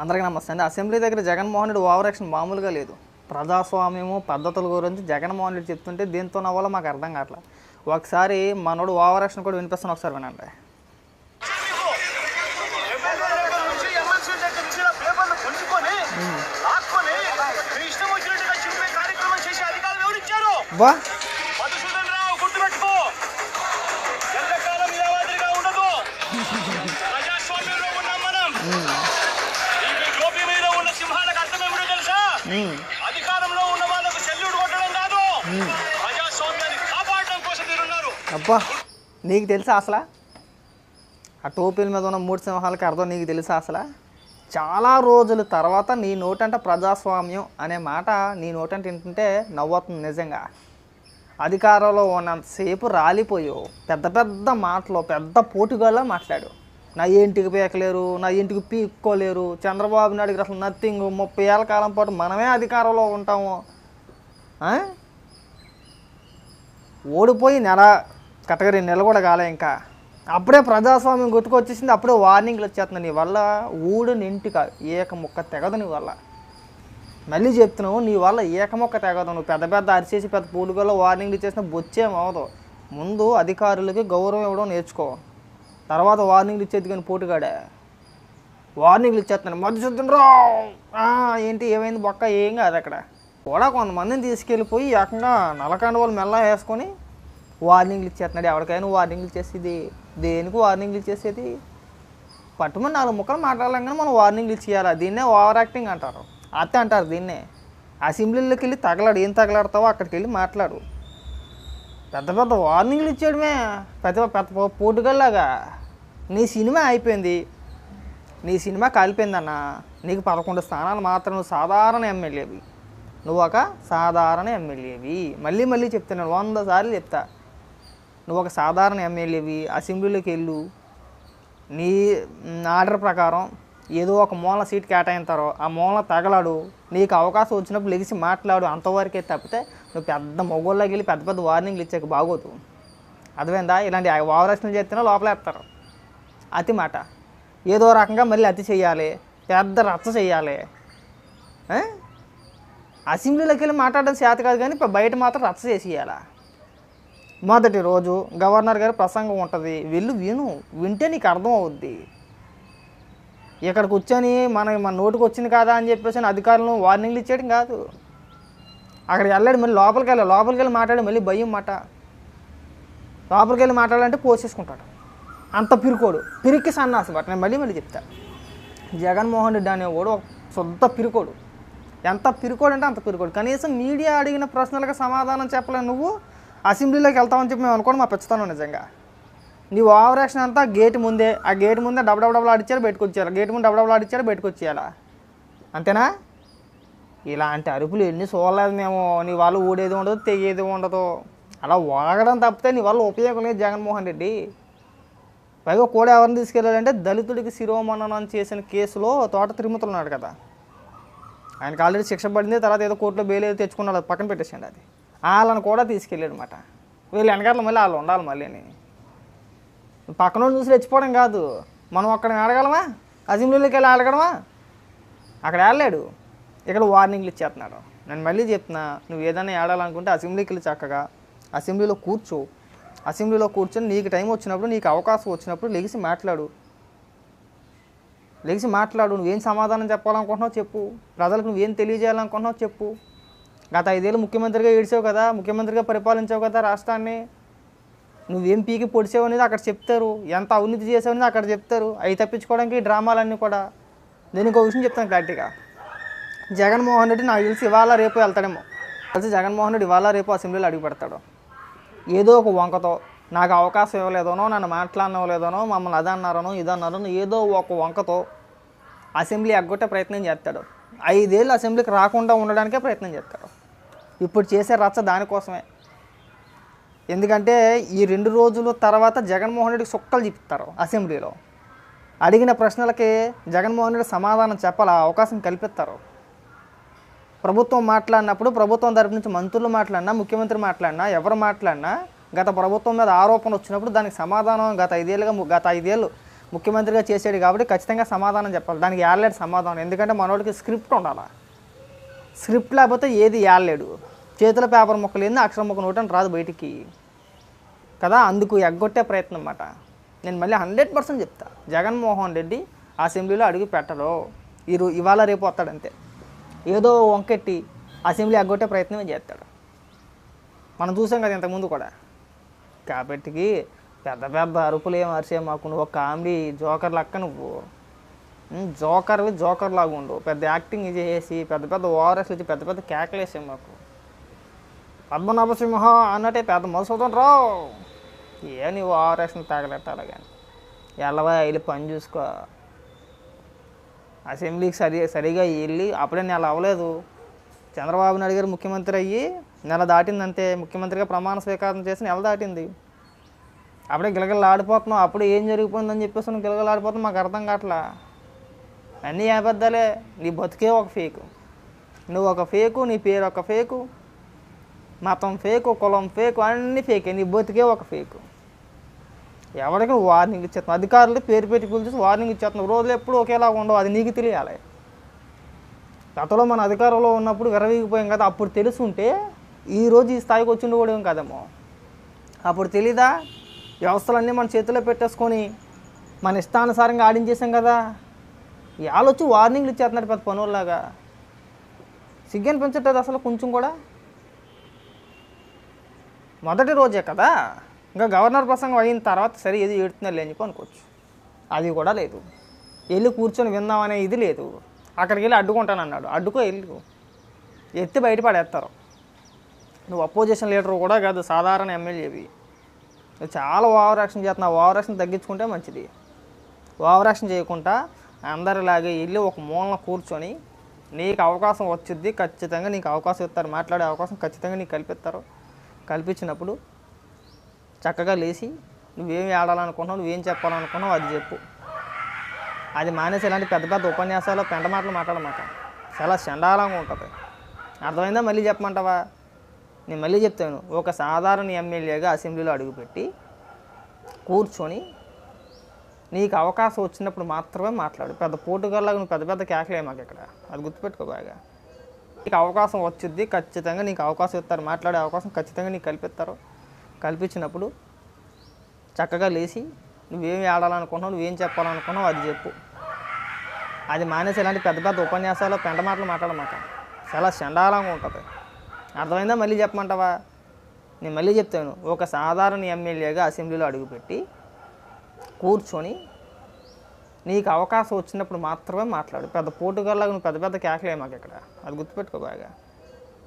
అందరికీ నమస్తే అండి. అసెంబ్లీ దగ్గర జగన్మోహన్ రెడ్డి ఓవర్ యాక్షన్ మామూలుగా లేదు. ప్రజాస్వామ్యము పద్ధతుల గురించి జగన్మోహన్ రెడ్డి చెప్తుంటే దేంతో నవ్వాలో మాకు అర్థం కావట్లేదు. ఒకసారి మనోడు ఓవర్ యాక్షన్ కూడా వినిపిస్తాను, ఒకసారి వినండి. బా అధికారంలో ఉన్న వాళ్ళకు సెల్యూట్ కొట్టడం కాదు, ప్రజాస్వామ్యాన్ని కాపాడడం కోసం మీరున్నారు. అబ్బా, నీకు తెలుసా అసలు ఆ టోపీల మీద ఉన్న 3 సింహాలకి అర్థం నీకు తెలుసా అసలు? చాలా రోజుల తర్వాత నీ నోటంట ప్రజాస్వామ్యం అనే మాట నీ నోటంట వింటుంటే నవ్వుతుంది నిజంగా. అధికారంలో ఉన్నంతసేపు రాలిపోయావు, పెద్ద పెద్ద మాటలు పెద్ద పోటుగాళ్ళ మాట్లాడు. నా ఇంటికి పీకలేరు, నా ఇంటికి పీక్కోలేరు, చంద్రబాబు నాయుడుకి అసలు నథింగ్, 30 ఏళ్ళ కాలం పాటు మనమే అధికారంలో ఉంటాము. ఓడిపోయి కట్టగరి నెల కూడా కాలే, ఇంకా అప్పుడే ప్రజాస్వామ్యం గుర్తుకొచ్చేసింది, అప్పుడే వార్నింగ్లు వచ్చేస్తుంది. నీ వల్ల ఊడిని ఇంటికి ఏకముక్క తెగదు, నీ వల్ల మళ్ళీ చెప్తున్నావు, నీ వల్ల ఏకముక్క తెగదు. నువ్వు పెద్ద పెద్ద అరిచేసి పెద్ద పూలుగల్లో వార్నింగ్లు ఇచ్చేసిన బొచ్చేమవదు. ముందు అధికారులకి గౌరవం ఇవ్వడం నేర్చుకో, తర్వాత వార్నింగ్లు ఇచ్చేది. కానీ పోటుగాడే వార్నింగ్లు ఇచ్చేస్తున్నాను, మధుసూదన్ రావు ఏంటి ఏమైంది బొక్క, ఏం కాదు. అక్కడ కూడా కొంతమందిని తీసుకెళ్ళిపోయి ఏకంగా నలకండ వాళ్ళు మెల్ల వేసుకొని వార్నింగ్లు ఇచ్చేస్తున్నాడు. ఎవరికైనా వార్నింగ్లు ఇచ్చేసేది, దేనికి వార్నింగ్లు ఇచ్చేసేది? పట్టుమని 4 ముక్కలు మాట్లాడాలి కానీ మనం వార్నింగ్లు ఇచ్చేయాలి. దీన్నే ఓవర్ యాక్టింగ్ అంటారు, అత్తే అంటారు దీన్నే. అసెంబ్లీలోకి వెళ్ళి తగలాడు, ఏం తగలాడతావో అక్కడికి వెళ్ళి మాట్లాడు. పెద్ద పెద్ద వార్నింగ్లు ఇచ్చాడమే పెద్ద పెద్ద పోటుగల్లాగా. నీ సినిమా అయిపోయింది, నీ సినిమా కాలిపోయిందన్న. నీకు 11 స్థానాలు మాత్రం, నువ్వు సాధారణ ఎమ్మెల్యేవి, నువ్వు ఒక సాధారణ ఎమ్మెల్యేవి. మళ్ళీ మళ్ళీ చెప్తున్నాను, 100 సార్లు చెప్తా. నువ్వు ఒక సాధారణ ఎమ్మెల్యేవి, అసెంబ్లీలోకి వెళ్ళు, నీ ఆర్డర్ ప్రకారం ఏదో ఒక మూల సీట్ కేటాయింతారో ఆ మూల తగలాడు, నీకు అవకాశం వచ్చినప్పుడు లెగిసి మాట్లాడు. అంతవరకే తప్పితే నువ్వు పెద్ద మొగోళ్ళకి వెళ్ళి పెద్ద పెద్ద వార్నింగ్లు ఇచ్చాక బాగోదు. అర్థమైందా? ఇలాంటి ఓవరాక్షన్లు చేస్తేనే లోపలేస్తారు. అతి మాట ఏదో రకంగా మళ్ళీ అతి చెయ్యాలి, పెద్ద రచ్చ చెయ్యాలి. అసెంబ్లీలోకి వెళ్ళి మాట్లాడడం చేత కాదు, కానీ బయట మాత్రం రచ్చ చేసేయాలా. మొదటి రోజు గవర్నర్ గారి ప్రసంగం ఉంటుంది, వెళ్ళి వింటే నీకు అర్థం అవుద్ది. ఇక్కడ కూర్చొని మన నోటికి వచ్చింది కాదా అని చెప్పేసి అధికారులను వార్నింగ్లు ఇచ్చేయడం కాదు. అక్కడికి వెళ్ళాడు, మళ్ళీ లోపలికి వెళ్ళి మాట్లాడి మళ్ళీ భయం మాట. లోపలికి వెళ్ళి మాట్లాడాలంటే పోసేసుకుంటాడు. అంత పిరుకోడు, పిరికి సన్నాసి బట్. నేను మళ్ళీ చెప్తా, జగన్మోహన్ రెడ్డి అనేవాడు ఒక శుద్ధ పిరుకోడు. ఎంత పిరుకోడు అంటే అంత పిరుకోడు. కనీసం మీడియా అడిగిన ప్రశ్నలకు సమాధానం చెప్పలేవు. నువ్వు అసెంబ్లీలోకి వెళ్తామని చెప్పి మేము అనుకోండి, మా పెంచుతాను నిజంగా. నీ ఓవర్ యాక్షన్ అంతా గేటు ముందే, ఆ గేటు ముందే డబ్బు ఆడిచ్చారు బయటకు వచ్చేయాలి, గేటు ముందు డబ్బు ఆడిచ్చారు బయటకు వచ్చేయాలా, అంతేనా? ఇలాంటి అరుపులు ఎన్ని చూడలేదు మేము. నీ వాళ్ళు ఊడేది ఉండదు, తెగేది ఉండదు, అలా వాగడం తప్పితే నీ వల్ల ఉపయోగం లేదు జగన్మోహన్ రెడ్డి. పైగా కూడా ఎవరిని తీసుకెళ్ళాలంటే దళితుడికి శిరోమణనం చేసిన కేసులో తోట తిరుమతులు ఉన్నాడు కదా, ఆయనకు ఆల్రెడీ శిక్ష పడింది. తర్వాత ఏదో కోర్టులో బెయిల్ ఏదో తెచ్చుకున్నాడు, అది పక్కన పెట్టేసాడు. అది వాళ్ళని కూడా తీసుకెళ్ళాడు అనమాట. వీళ్ళు వెనకాల మళ్ళీ వాళ్ళు ఉండాలి. మళ్ళీ పక్కన చూసి రెచ్చిపోవడం కాదు. మనం అక్కడ ఆడగలమా? అసెంబ్లీలోకి వెళ్ళి ఆడగలమా? అక్కడ ఆడలేడు, ఇక్కడ వార్నింగ్లు ఇచ్చేస్తున్నాడు. నేను మళ్ళీ చెప్తున్నా, నువ్వు ఏదైనా ఆడాలనుకుంటే అసెంబ్లీకి వెళ్ళి చక్కగా అసెంబ్లీలో కూర్చో. అసెంబ్లీలో కూర్చొని నీకు టైం వచ్చినప్పుడు, నీకు అవకాశం వచ్చినప్పుడు లెగిసి మాట్లాడు. నువ్వేం సమాధానం చెప్పాలనుకుంటున్నావు చెప్పు, ప్రజలకు నువ్వేం తెలియజేయాలనుకుంటున్నావు చెప్పు. గత 5 ఏళ్ళు ముఖ్యమంత్రిగా ఏడ్చావు కదా, ముఖ్యమంత్రిగా పరిపాలించావు కదా రాష్ట్రాన్ని. నువ్వేం పీకి పొడిచావు అనేది అక్కడ చెప్తారు, ఎంత అవినీతి చేసావు అనేది అక్కడ చెప్తారు. అవి తప్పించుకోవడానికి డ్రామాలన్నీ కూడా. నేను ఇంకో విషయం చెప్తాను క్లారిటీగా. జగన్మోహన్ రెడ్డి నాకు తెలిసి ఇవాళ రేపు వెళ్తాడేమో. జగన్మోహన్ రెడ్డి ఇవాళ రేపు అసెంబ్లీలో అడుగు పెడతాడు. ఏదో ఒక వంకతో, నాకు అవకాశం ఇవ్వలేదనో, నన్ను మాట్లాడనివ్వలేదనో, మమ్మల్ని అదన్నారనో ఇదన్నారనో, ఏదో ఒక వంకతో అసెంబ్లీ ఎగ్గొట్టే ప్రయత్నం చేస్తాడు. 5 ఏళ్ళు అసెంబ్లీకి రాకుండా ఉండడానికే ప్రయత్నం చేస్తాడు. ఇప్పుడు చేసే రచ్చ దానికోసమే. ఎందుకంటే ఈ 2 రోజుల తర్వాత జగన్మోహన్ రెడ్డికి సుక్కలు చూపిస్తారు అసెంబ్లీలో. అడిగిన ప్రశ్నలకి జగన్మోహన్ రెడ్డి సమాధానం చెప్పాలి, అవకాశం కల్పిస్తారు. ప్రభుత్వం మాట్లాడినప్పుడు, ప్రభుత్వం తరపు నుంచి మంత్రులు మాట్లాడినా, ముఖ్యమంత్రి మాట్లాడినా, ఎవరు మాట్లాడినా, గత ప్రభుత్వం మీద ఆరోపణ వచ్చినప్పుడు దానికి సమాధానం గత 5 ఏళ్ళు ముఖ్యమంత్రిగా చేసాడు కాబట్టి ఖచ్చితంగా సమాధానం చెప్పాలి. దానికి ఏడలేడు సమాధానం. ఎందుకంటే మనోడికి స్క్రిప్ట్ ఉండాలి. స్క్రిప్ట్ లేకపోతే ఏది ఏడలేడు. చేతిలో పేపర్ ముక్కలు ఏంది, అక్షరం ముక్క నోటని రాదు బయటికి కదా. అందుకు ఎగ్గొట్టే ప్రయత్నం అన్నమాట. నేను మళ్ళీ 100% చెప్తా, జగన్మోహన్ రెడ్డి అసెంబ్లీలో అడుగు పెట్టరు. ఇవాళ రేపు వస్తాడంతే. ఏదో వంకెట్టి అసెంబ్లీ ఎగ్గొట్టే ప్రయత్నమే చేస్తాడు. మనం చూసాం కదా ఇంతకుముందు కూడా. కాబట్టి పెద్ద పెద్ద అరుపులు ఏం అరిసే మాకు. నువ్వు ఒక కామెడీ జోకర్ లెక్క, నువ్వు జోకర్ లాగా ఉండు. పెద్ద యాక్టింగ్ చేసి పెద్ద పెద్ద ఓఆర్ఎస్లు ఇచ్చి పెద్ద పెద్ద కేకలు వేసే మాకు. పద్మనాభసింహ అన్నట్టే పెద్ద మధుసూదన్ రావు ఏ నువ్వు ఓఆర్ఎస్ని తాగలెట్టాలి కానీ. ఎల్లవా వెళ్ళి పని చూసుకో. అసెంబ్లీకి సరిగా వెళ్ళి అప్పుడే నెల అవ్వలేదు. చంద్రబాబు నాయుడు గారు ముఖ్యమంత్రి అయ్యి నెల దాటిందంతే. ముఖ్యమంత్రిగా ప్రమాణ స్వీకారం చేసి నెల దాటింది. అప్పుడే గిలగిలాడిపోతున్నావు. అప్పుడు ఏం జరిగిపోయిందని చెప్పేసి నువ్వు గిలగిలాడిపోతున్నావు. మాకు అర్థం కావట్లా. అన్నీ అబద్ధాలే. నీ బతికే ఒక ఫేకు. నువ్వు ఒక ఫేకు, నీ పేరు ఒక ఫేకు, మతం ఫేకు, కులం ఫేకు, అన్నీ ఫేకే. నీ బతికే ఒక ఫేకు. ఎవరికి వార్నింగ్ ఇచ్చేస్తున్నావు. అధికారులు పేరు పెట్టి పిలిచేసి వార్నింగ్ ఇచ్చేస్తున్నావు. రోజులు ఎప్పుడు ఒకేలాగా ఉండవు. అది నీకు తెలియాలి. గతంలో మన అధికారంలో ఉన్నప్పుడు విరవీగిపోయాం కదా. అప్పుడు తెలుసుంటే ఈరోజు ఈ స్థాయికి వచ్చి ఉండకూడేం కదేమో. అప్పుడు తెలీదా? వ్యవస్థలన్నీ మన చేతిలో పెట్టేసుకొని మన ఇష్టానుసారంగా ఆడించేసాం కదా. వాళ్ళొచ్చి వార్నింగ్లు ఇచ్చేస్తున్నారు పెద్ద పనుల్లాగా. సిగ్గని పెంచట్లేదు అసలు కొంచెం కూడా. మొదటి రోజే కదా. ఇంకా గవర్నర్ ప్రసంగం అయిన తర్వాత సరే ఏది ఏడుతున్నారు లేని చెప్పి అనుకోవచ్చు. అది కూడా లేదు. వెళ్ళి కూర్చొని విందామనే ఇది లేదు. అక్కడికి వెళ్ళి అడ్డుకుంటానన్నాడు. అడ్డుకో వెళ్ళు. ఎత్తి బయటపడేస్తారు. నువ్వు అపోజిషన్ లీడర్ కూడా కాదు, సాధారణ ఎమ్మెల్యేవి. నువ్వు చాలా ఓవర్ యాక్షన్ చేస్తున్నావు. ఓవర్ యాక్షన్ తగ్గించుకుంటే మంచిది. ఓవర్ యాక్షన్ చేయకుండా అందరిలాగే వెళ్ళి ఒక మూలన కూర్చొని నీకు అవకాశం వచ్చింది, ఖచ్చితంగా నీకు అవకాశం ఇస్తారు. మాట్లాడే అవకాశం ఖచ్చితంగా నీకు కల్పిస్తారు. కల్పించినప్పుడు చక్కగా లేచి నువ్వేమి ఆడాలనుకున్నావు, నువ్వేం చెప్పాలనుకున్నావు అది చెప్పు. అది మానేసి ఇలాంటి పెద్ద పెద్ద ఉపన్యాసాలు పెంట మాటలు మాట్లాడమాట. చాలా చండాలంగా ఉంటుంది. అర్థమైందా? మళ్ళీ చెప్పమంటావా? నేను మళ్ళీ చెప్తాను. ఒక సాధారణ ఎమ్మెల్యేగా అసెంబ్లీలో అడుగుపెట్టి కూర్చొని నీకు అవకాశం వచ్చినప్పుడు మాత్రమే మాట్లాడు. పెద్ద పోటుగాళ్ళగా నువ్వు పెద్ద పెద్ద కేకలే మాకు ఇక్కడ. అది గుర్తుపెట్టుకో బాగా. నీకు అవకాశం వచ్చింది, ఖచ్చితంగా నీకు అవకాశం ఇస్తారు. మాట్లాడే అవకాశం ఖచ్చితంగా నీకు కల్పిస్తారు. కల్పించినప్పుడు చక్కగా లేచి నువ్వేమి ఆడాలనుకున్నావు, నువ్వేం చెప్పాలనుకున్నావు అది చెప్పు. అది మానేసి ఇలాంటి పెద్ద పెద్ద ఉపన్యాసాలు పెంట మాటలు మాట్లాడమాట. చాలా చండాలంగా ఉంటుంది. అర్థమైందా? మళ్ళీ చెప్పమంటావా? నేను మళ్ళీ చెప్తాను. ఒక సాధారణ ఎమ్మెల్యేగా అసెంబ్లీలో అడుగుపెట్టి కూర్చొని నీకు అవకాశం వచ్చినప్పుడు మాత్రమే మాట్లాడు. పెద్ద పోటుగాళ్ళగా నువ్వు పెద్ద పెద్ద కేకలే మాకు ఇక్కడ. అది గుర్తుపెట్టుకో బాగా.